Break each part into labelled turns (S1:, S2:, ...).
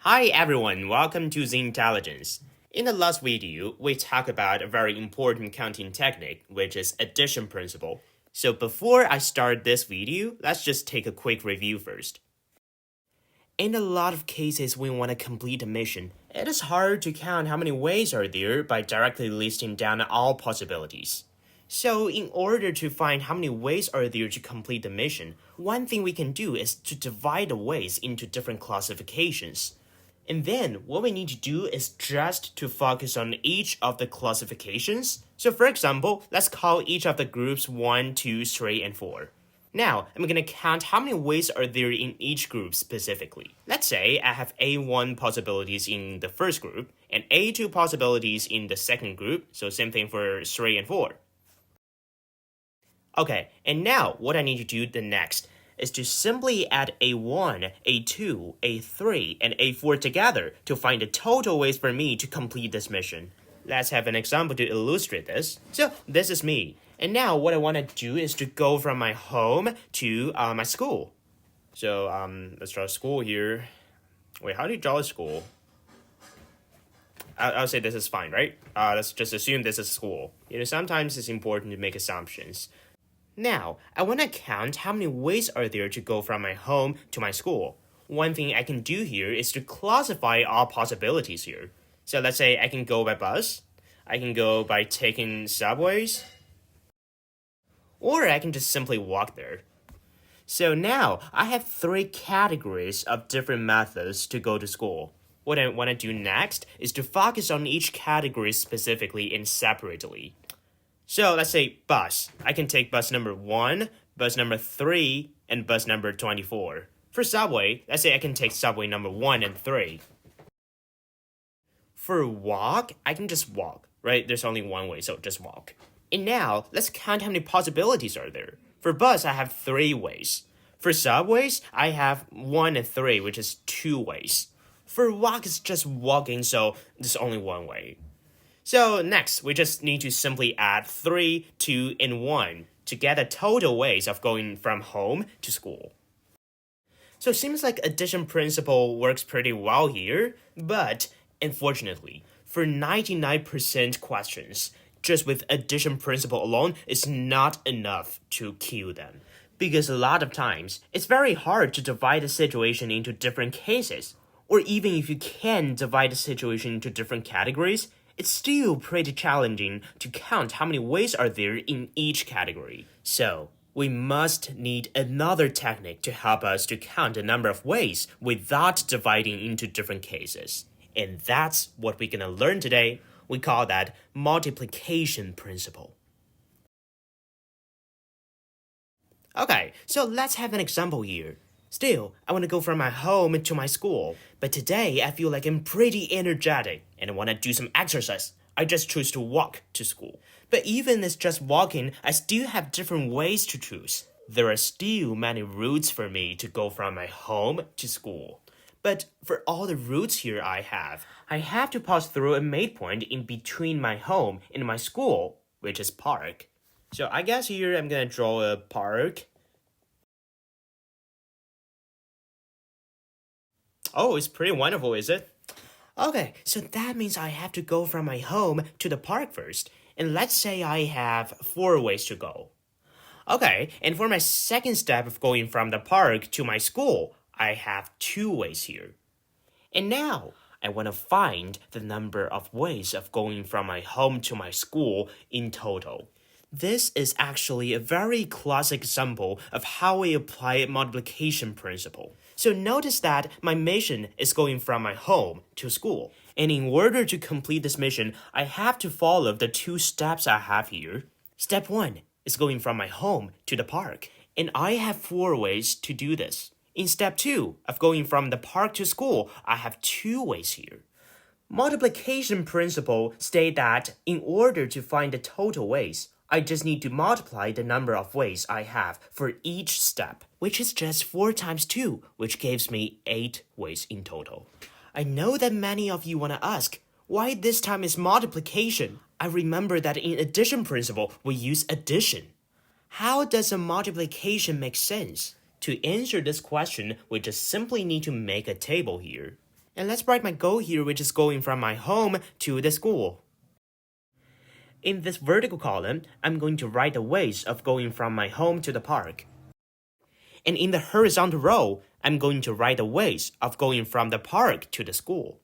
S1: Hi everyone, welcome to Z Intelligence. In the last video, we talked about a very important counting technique, which is addition principle. So before I start this video, let's just take a quick review first. In a lot of cases when we want to complete a mission, it is hard to count how many ways are there by directly listing down all possibilities. So in order to find how many ways are there to complete the mission, one thing we can do is to divide the ways into different classifications. And then what we need to do is just to focus on each of the classifications. So for example, let's call each of the groups 1, 2, 3, and 4. Now, I'm going to count how many ways are there in each group specifically. Let's say I have A1 possibilities in the first group and A2 possibilities in the second group, so same thing for 3 and 4. Okay, and now what I need to do the next is to simply add A1, A2, A3, and A4 together to find the total ways for me to complete this mission. Let's have an example to illustrate this. So this is me. And now what I want to do is to go from my home to my school. So let's draw a school here. Wait, how do you draw a school? I'll say this is fine, right? Let's just assume this is school. Sometimes it's important to make assumptions. Now, I want to count how many ways are there to go from my home to my school. One thing I can do here is to classify all possibilities here. So let's say I can go by bus, I can go by taking subways, or I can just simply walk there. So now, I have 3 categories of different methods to go to school. What I want to do next is to focus on each category specifically and separately. So let's say bus. I can take bus number 1, bus number 3, and bus number 24. For subway, let's say I can take subway number 1 and 3. For walk, I can just walk, right? There's only one way, so just walk. And now, let's count how many possibilities are there. For bus, I have 3 ways. For subways, I have 1 and 3, which is 2 ways. For walk, it's just walking, so there's only one way. So next, we just need to simply add 3, 2, and 1 to get the total ways of going from home to school. So it seems like addition principle works pretty well here, but unfortunately, for 99% questions, just with addition principle alone is not enough to kill them. Because a lot of times, it's very hard to divide a situation into different cases. Or even if you can divide a situation into different categories, it's still pretty challenging to count how many ways are there in each category. So, we must need another technique to help us to count the number of ways without dividing into different cases. And that's what we're gonna learn today. We call that multiplication principle. Okay, so let's have an example here. Still, I want to go from my home to my school, but today I feel like I'm pretty energetic and I want to do some exercise. I just choose to walk to school. But even as just walking, I still have different ways to choose. There are still many routes for me to go from my home to school. But for all the routes here I have to pass through a midpoint in between my home and my school, which is park. So I guess here I'm gonna draw a park. Oh, it's pretty wonderful, is it? Okay, so that means I have to go from my home to the park first. And let's say I have 4 ways to go. Okay, and for my second step of going from the park to my school, I have 2 ways here. And now, I want to find the number of ways of going from my home to my school in total. This is actually a very classic example of how we apply multiplication principle. So notice that my mission is going from my home to school. And in order to complete this mission, I have to follow the 2 steps I have here. Step 1 is going from my home to the park. And I have 4 ways to do this. In step 2 of going from the park to school, I have 2 ways here. Multiplication principle states that in order to find the total ways, I just need to multiply the number of ways I have for each step, which is just 4 times 2, which gives me 8 ways in total. I know that many of you want to ask, why this time is multiplication? I remember that in addition principle, we use addition. How does a multiplication make sense? To answer this question, we just simply need to make a table here. And let's write my goal here, which is going from my home to the school. In this vertical column, I'm going to write the ways of going from my home to the park. And in the horizontal row, I'm going to write the ways of going from the park to the school.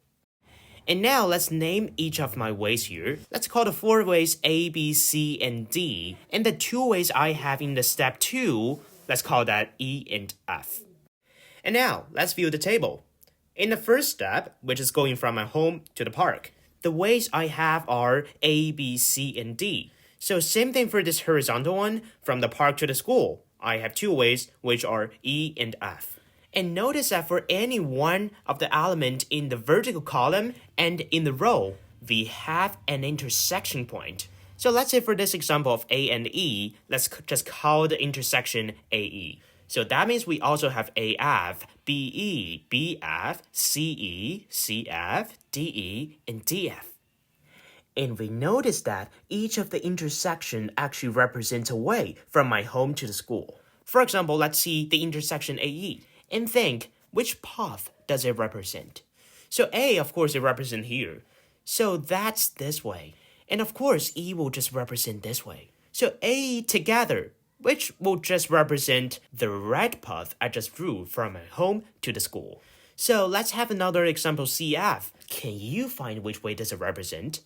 S1: And now let's name each of my ways here. Let's call the 4 ways A, B, C, and D. And the 2 ways I have in the step 2, let's call that E and F. And now let's view the table. In the first step, which is going from my home to the park, the ways I have are A, B, C, and D. So same thing for this horizontal one, from the park to the school. I have 2 ways, which are E and F. And notice that for any one of the element in the vertical column and in the row, we have an intersection point. So let's say for this example of A and E, let's just call the intersection AE. So that means we also have AF, BE, BF, CE, CF, DE, and DF. And we notice that each of the intersection actually represents a way from my home to the school. For example, let's see the intersection AE and think, which path does it represent? So A, of course, it represents here. So that's this way. And of course, E will just represent this way. So AE together, which will just represent the red path I just drew from my home to the school. So let's have another example CF. Can you find which way does it represent?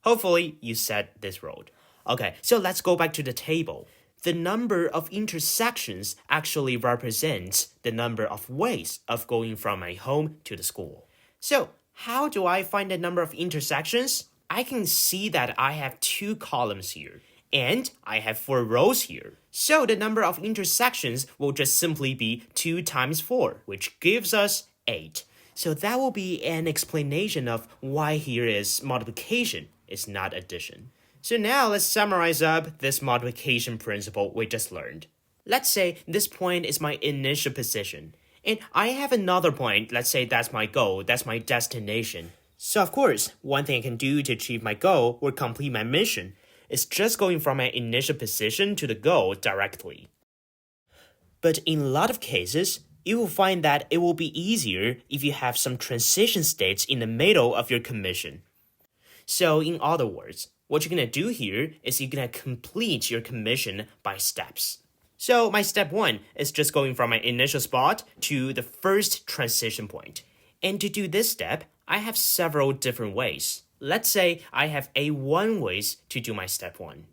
S1: Hopefully, you said this road. Okay, so let's go back to the table. The number of intersections actually represents the number of ways of going from my home to the school. So, how do I find the number of intersections? I can see that I have 2 columns here, and I have 4 rows here. So, the number of intersections will just simply be 2 times 4, which gives us 8. So that will be an explanation of why here is multiplication, it's not addition. So now let's summarize up this multiplication principle we just learned. Let's say this point is my initial position. And I have another point, let's say that's my goal, that's my destination. So of course, one thing I can do to achieve my goal or complete my mission is just going from my initial position to the goal directly. But in a lot of cases, you will find that it will be easier if you have some transition states in the middle of your commission. So in other words, what you're going to do here is you're going to complete your commission by steps. So my step 1 is just going from my initial spot to the first transition point. And to do this step, I have several different ways. Let's say I have A1 ways to do my step 1.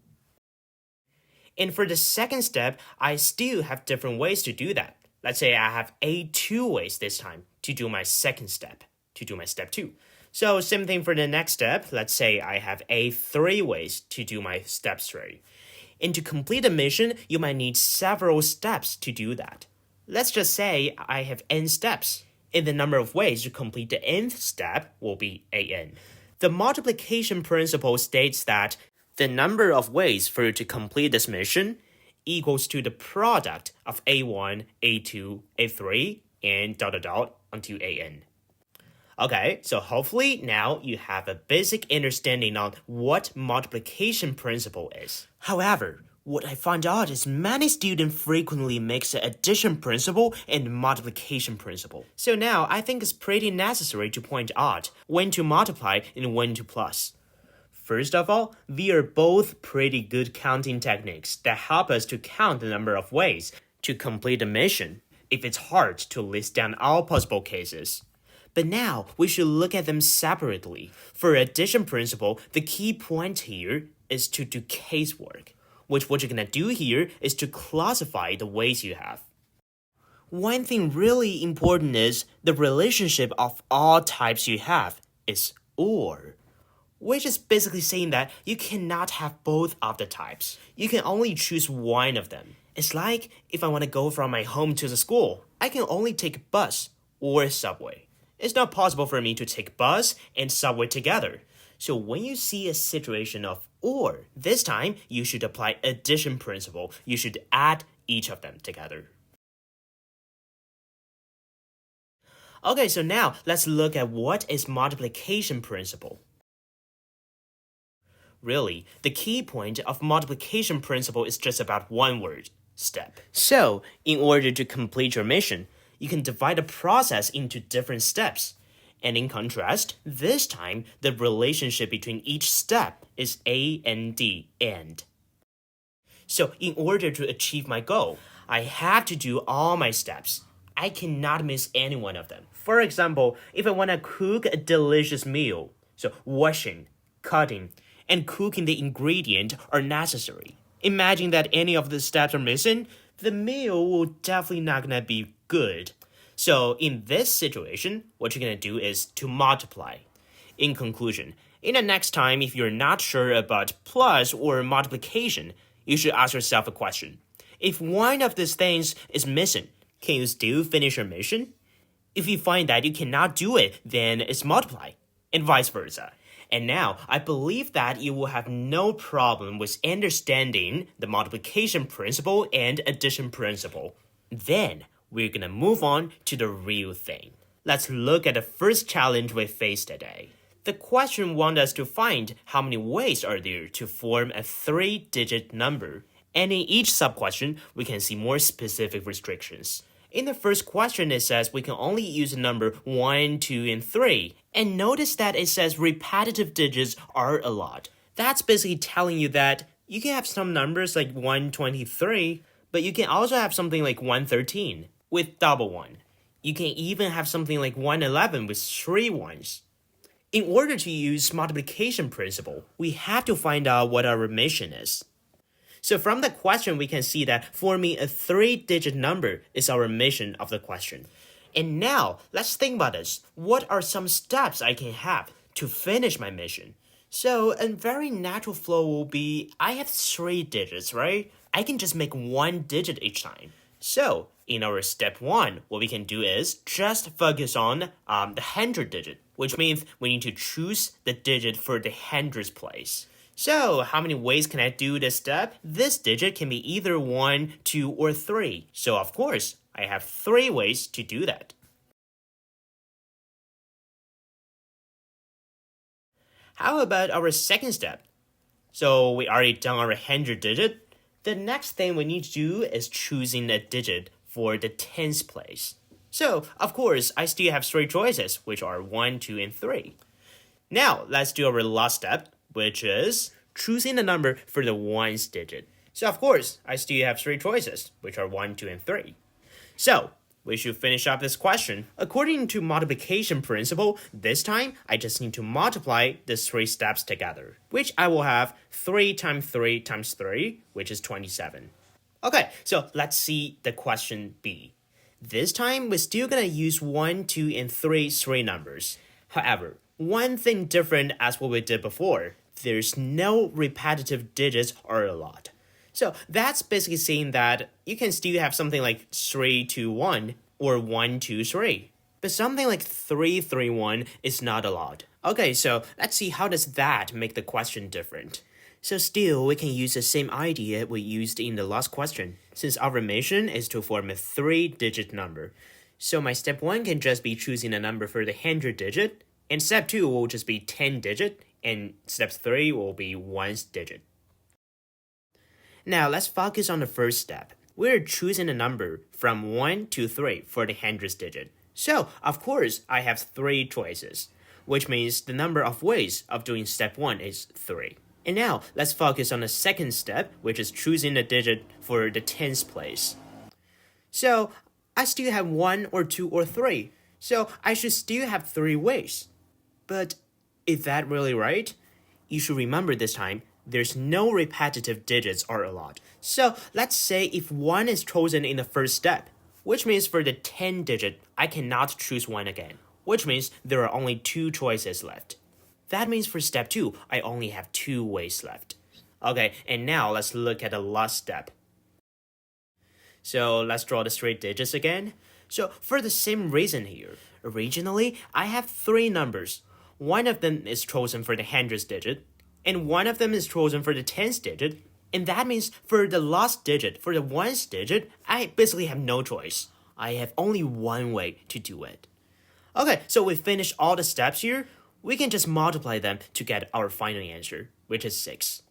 S1: And for the second step, I still have different ways to do that. Let's say I have A2 ways this time to do my second step, to do my step 2. So same thing for the next step. Let's say I have A3 ways to do my step 3. And to complete a mission, you might need several steps to do that. Let's just say I have n steps, and the number of ways to complete the nth step will be an. The multiplication principle states that the number of ways for you to complete this mission equals to the product of A1, A2, A3, and ... until an. Okay, so hopefully now you have a basic understanding on what multiplication principle is. However, what I find out is many students frequently mix the addition principle and multiplication principle. So now I think it's pretty necessary to point out when to multiply and when to plus. First of all, we are both pretty good counting techniques that help us to count the number of ways to complete a mission, if it's hard to list down all possible cases. But now, we should look at them separately. For addition principle, the key point here is to do casework, which what you're gonna do here is to classify the ways you have. One thing really important is the relationship of all types you have is OR, which is basically saying that you cannot have both of the types. You can only choose one of them. It's like if I want to go from my home to the school, I can only take bus or subway. It's not possible for me to take bus and subway together. So when you see a situation of OR, this time you should apply addition principle. You should add each of them together. Okay, so now let's look at what is multiplication principle. Really, the key point of multiplication principle is just about one word, step. So, in order to complete your mission, you can divide the process into different steps. And in contrast, this time, the relationship between each step is A and D, and. So in order to achieve my goal, I have to do all my steps. I cannot miss any one of them. For example, if I want to cook a delicious meal, so washing, cutting, and cooking the ingredient are necessary. Imagine that any of the steps are missing, the meal will definitely not gonna be good. So in this situation, what you're gonna do is to multiply. In conclusion, in the next time, if you're not sure about plus or multiplication, you should ask yourself a question. If one of these things is missing, can you still finish your mission? If you find that you cannot do it, then it's multiply, and vice versa. And now, I believe that you will have no problem with understanding the multiplication principle and addition principle. Then, we're gonna move on to the real thing. Let's look at the first challenge we faced today. The question wants us to find how many ways are there to form a 3-digit number. And in each sub-question, we can see more specific restrictions. In the first question, it says we can only use the number 1, 2, and 3. And notice that it says repetitive digits are allowed. That's basically telling you that you can have some numbers like 123, but you can also have something like 113 with double 1. You can even have something like 111 with 3 ones. In order to use multiplication principle, we have to find out what our mission is. So from the question, we can see that forming a 3-digit number is our mission of the question. And now, let's think about this. What are some steps I can have to finish my mission? So a very natural flow will be, I have 3 digits, right? I can just make 1 digit each time. So in our step 1, what we can do is just focus on the 100 digit, which means we need to choose the digit for the 100th place. So, how many ways can I do this step? This digit can be either 1, 2, or 3. So, of course, I have 3 ways to do that. How about our second step? So, we already done our 100 digit. The next thing we need to do is choosing a digit for the 10th place. So, of course, I still have 3 choices, which are 1, 2, and 3. Now, let's do our last step, which is choosing the number for the 1st digit. So, of course, I still have 3 choices, which are 1, 2, and 3. So, we should finish up this question. According to multiplication principle, this time, I just need to multiply the 3 steps together, which I will have 3 times 3 times 3, which is 27. Okay, so let's see the question B. This time, we're still gonna use 1, 2, and 3 numbers. However, one thing different as what we did before, there's no repetitive digits or allowed. So that's basically saying that you can still have something like 3, 2, 1 or 1, 2, 3. But something like 3, 3, 1 is not allowed. Okay, so let's see how does that make the question different. So still, we can use the same idea we used in the last question, since our mission is to form a 3-digit number. So my step 1 can just be choosing a number for the 100 digit, and step 2 will just be 10 digit, and step 3 will be 1 digit. Now let's focus on the first step. We're choosing a number from 1 to 3 for the 100th digit. So, of course, I have 3 choices, which means the number of ways of doing step 1 is 3. And now, let's focus on the second step, which is choosing a digit for the 10th place. So, I still have 1 or 2 or 3. So, I should still have 3 ways. But, is that really right? You should remember this time, there's no repetitive digits are allowed. So, let's say if 1 is chosen in the first step, which means for the 10 digit, I cannot choose 1 again, which means there are only 2 choices left. That means for step 2, I only have 2 ways left. Okay, and now let's look at the last step. So let's draw the 3 digits again. So for the same reason here, originally I have 3 numbers. One of them is chosen for the 100th digit, and one of them is chosen for the 10th digit, and that means for the last digit, for the 1st digit, I basically have no choice. I have only one way to do it. Okay, so we finished all the steps here. We can just multiply them to get our final answer, which is 6.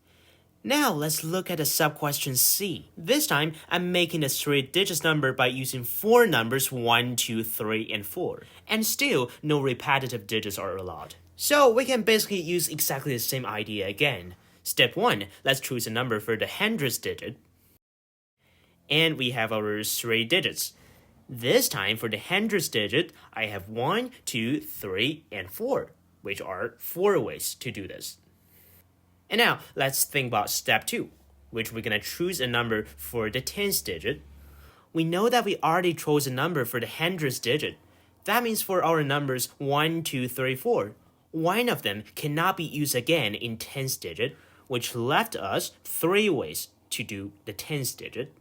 S1: Now let's look at the sub-question C. This time, I'm making a 3-digit number by using 4 numbers 1, 2, 3, and 4. And still, no repetitive digits are allowed. So we can basically use exactly the same idea again. Step 1, let's choose a number for the hundredth digit. And we have our 3 digits. This time, for the hundredth digit, I have 1, 2, 3, and 4, which are 4 ways to do this. And now, let's think about step 2, which we're going to choose a number for the 10th digit. We know that we already chose a number for the hundredth digit. That means for our numbers 1, 2, 3, 4, one of them cannot be used again in 10th digit, which left us 3 ways to do the 10th digit.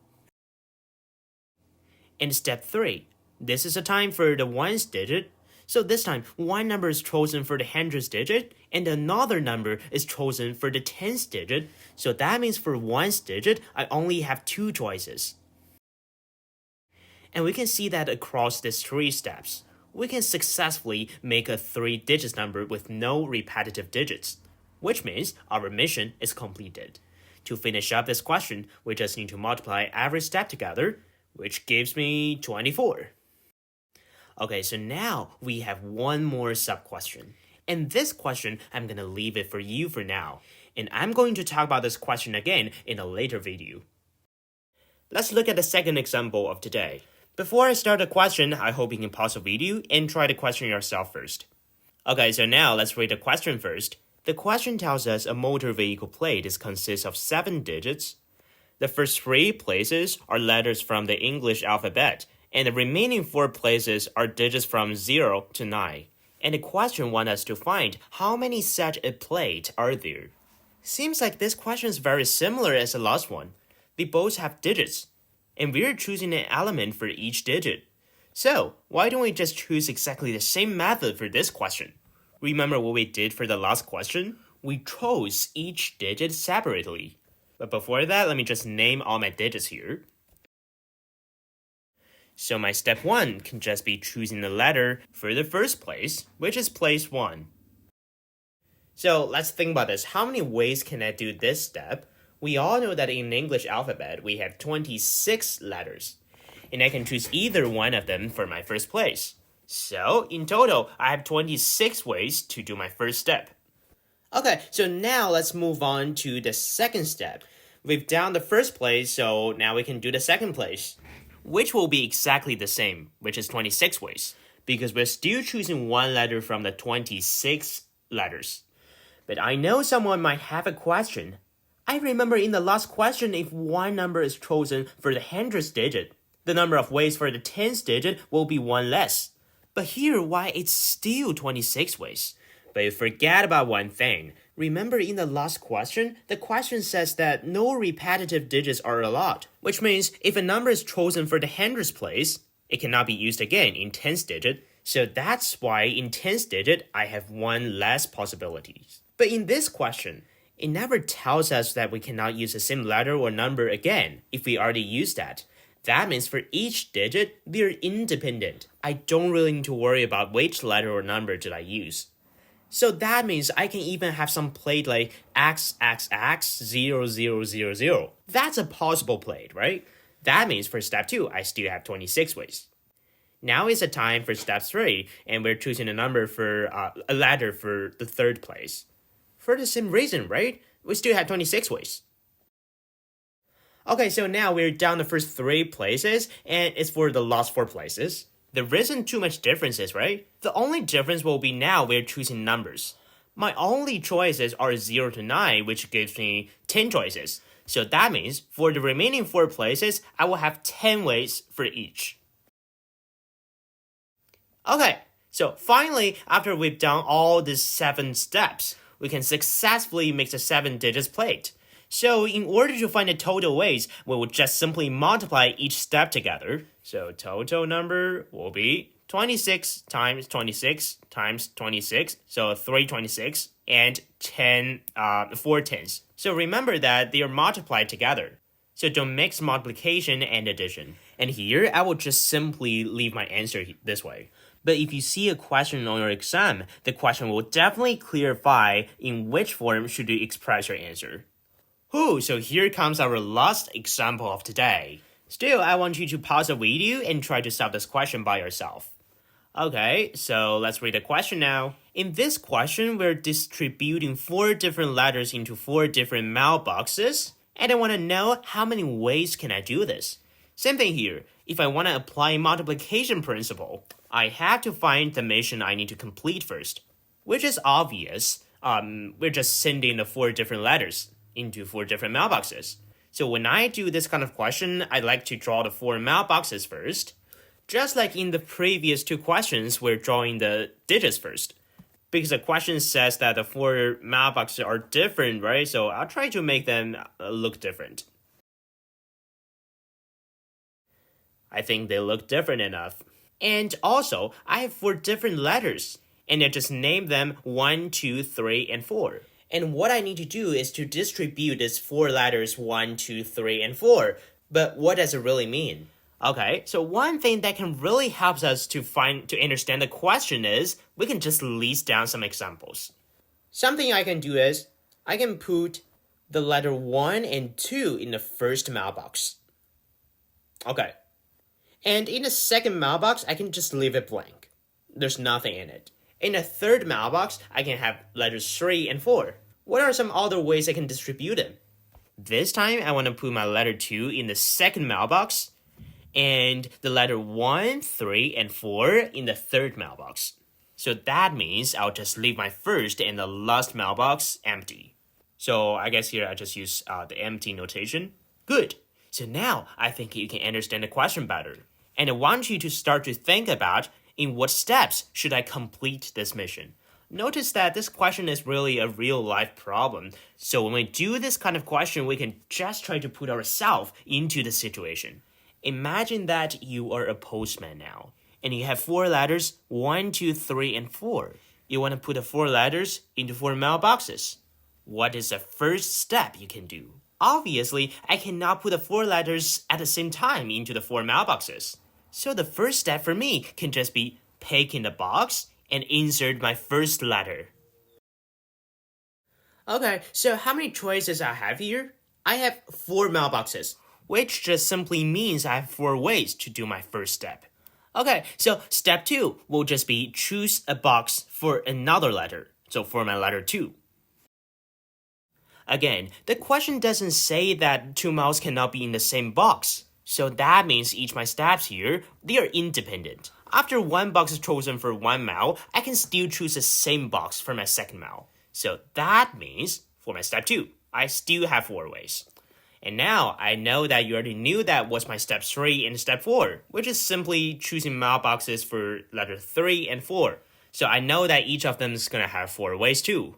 S1: And step 3, this is a time for the 1st digit. So this time, one number is chosen for the hundredth digit, and another number is chosen for the 10th digit. So that means for 1st digit, I only have 2 choices. And we can see that across these 3 steps, we can successfully make a 3-digit number with no repetitive digits, which means our mission is completed. To finish up this question, we just need to multiply every step together, which gives me 24. Okay, so now we have one more sub-question. And this question, I'm going to leave it for you for now. And I'm going to talk about this question again in a later video. Let's look at the second example of today. Before I start the question, I hope you can pause the video and try the question yourself first. Okay, so now let's read the question first. The question tells us a motor vehicle plate consists of 7 digits. The first 3 places are letters from the English alphabet, and the remaining 4 places are digits from 0 to 9. And the question wants us to find how many such a plate are there. Seems like this question is very similar as the last one. They both have digits, and we're choosing an element for each digit. So, why don't we just choose exactly the same method for this question? Remember what we did for the last question? We chose each digit separately. But before that, let me just name all my digits here. So my step 1 can just be choosing the letter for the first place, which is place 1. So let's think about this. How many ways can I do this step? We all know that in the English alphabet, we have 26 letters. And I can choose either one of them for my first place. So in total, I have 26 ways to do my first step. Okay, so now let's move on to the second step. We've done the first place, so now we can do the second place, which will be exactly the same, which is 26 ways, because we're still choosing one letter from the 26 letters. But I know someone might have a question. I remember in the last question, if one number is chosen for the hundredth digit, the number of ways for the 10th digit will be 1 less. But here, why it's still 26 ways? But you forget about one thing. Remember in the last question, the question says that no repetitive digits are allowed, which means if a number is chosen for the hundredth place, it cannot be used again in 10th digit. So that's why in 10th digit, I have 1 less possibilities. But in this question, it never tells us that we cannot use the same letter or number again if we already used that. That means for each digit, they're independent. I don't really need to worry about which letter or number did I use. So that means I can even have some plate like XXX0000. That's a possible plate, right? That means for step 2, I still have 26 ways. Now is the time for step 3, and we're choosing a number for a letter for the third place. For the same reason, right? We still have 26 ways. Okay, so now we're down the first 3 places, and it's for the last 4 places. There isn't too much differences, right? The only difference will be now we're choosing numbers. My only choices are 0 to 9, which gives me 10 choices. So that means for the remaining 4 places, I will have 10 ways for each. Okay, so finally, after we've done all these 7 steps, we can successfully make the 7 digits plate. So in order to find the total ways, we will just simply multiply each step together. So total number will be 26 times 26 times 26, so 326, and 4 tens. So remember that they are multiplied together. So don't mix multiplication and addition. And here, I will just simply leave my answer this way. But if you see a question on your exam, the question will definitely clarify in which form should you express your answer. So here comes our last example of today. Still, I want you to pause the video and try to solve this question by yourself. Okay, so let's read the question now. In this question, we're distributing 4 different letters into 4 different mailboxes, and I want to know how many ways can I do this. Same thing here. If I want to apply multiplication principle, I have to find the mission I need to complete first, which is obvious. We're just sending the 4 different letters into 4 different mailboxes. So when I do this kind of question, I like to draw the 4 mailboxes first. Just like in the previous 2 questions, we're drawing the digits first. Because the question says that the 4 mailboxes are different, right? So I'll try to make them look different. I think they look different enough. And also, I have 4 different letters, and I just name them 1, 2, 3, and 4. And what I need to do is to distribute these 4 letters 1, 2, 3, and 4. But what does it really mean? Okay, so one thing that can really help us to understand the question is we can just list down some examples. Something I can do is I can put the letter 1 and 2 in the first mailbox. Okay. And in the second mailbox, I can just leave it blank. There's nothing in it. In the third mailbox, I can have letters 3 and 4. What are some other ways I can distribute them? This time, I want to put my letter 2 in the second mailbox, and the letter 1, 3, and 4 in the third mailbox. So that means I'll just leave my first and the last mailbox empty. So I guess here I just use the empty notation. Good. So now I think you can understand the question better. And I want you to start to think about in what steps should I complete this mission. Notice that this question is really a real-life problem. So when we do this kind of question, we can just try to put ourselves into the situation. Imagine that you are a postman now, and you have 4 letters, 1, 2, 3, and 4. You want to put the 4 letters into 4 mailboxes. What is the first step you can do? Obviously, I cannot put the 4 letters at the same time into the 4 mailboxes. So the first step for me can just be pick in the box and insert my first letter. Okay, so how many choices I have here? I have 4 mailboxes, which just simply means I have 4 ways to do my first step. Okay, so step 2 will just be choose a box for another letter. So for my letter 2. Again, the question doesn't say that 2 mails cannot be in the same box. So that means each of my steps here, they are independent. After 1 box is chosen for 1 mail, I can still choose the same box for my second mail. So that means for my step 2, I still have 4 ways. And now I know that you already knew that was my step 3 and step 4, which is simply choosing mailboxes for letter 3 and 4. So I know that each of them is going to have 4 ways too.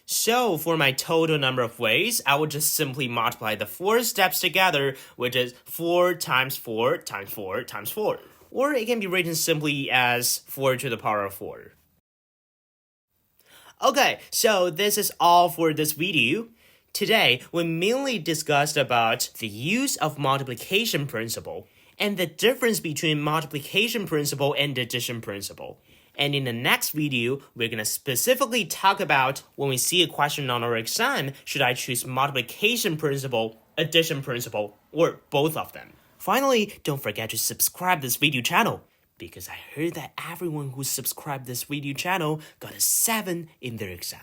S1: So for my total number of ways, I will just simply multiply the 4 steps together, which is 4 times 4 times 4 times 4. Or it can be written simply as 4 to the power of 4. Okay, so this is all for this video. Today, we mainly discussed about the use of multiplication principle and the difference between multiplication principle and addition principle. And in the next video, we're going to specifically talk about when we see a question on our exam, should I choose multiplication principle, addition principle, or both of them? Finally, don't forget to subscribe this video channel, because I heard that everyone who subscribed this video channel got a 7 in their exam.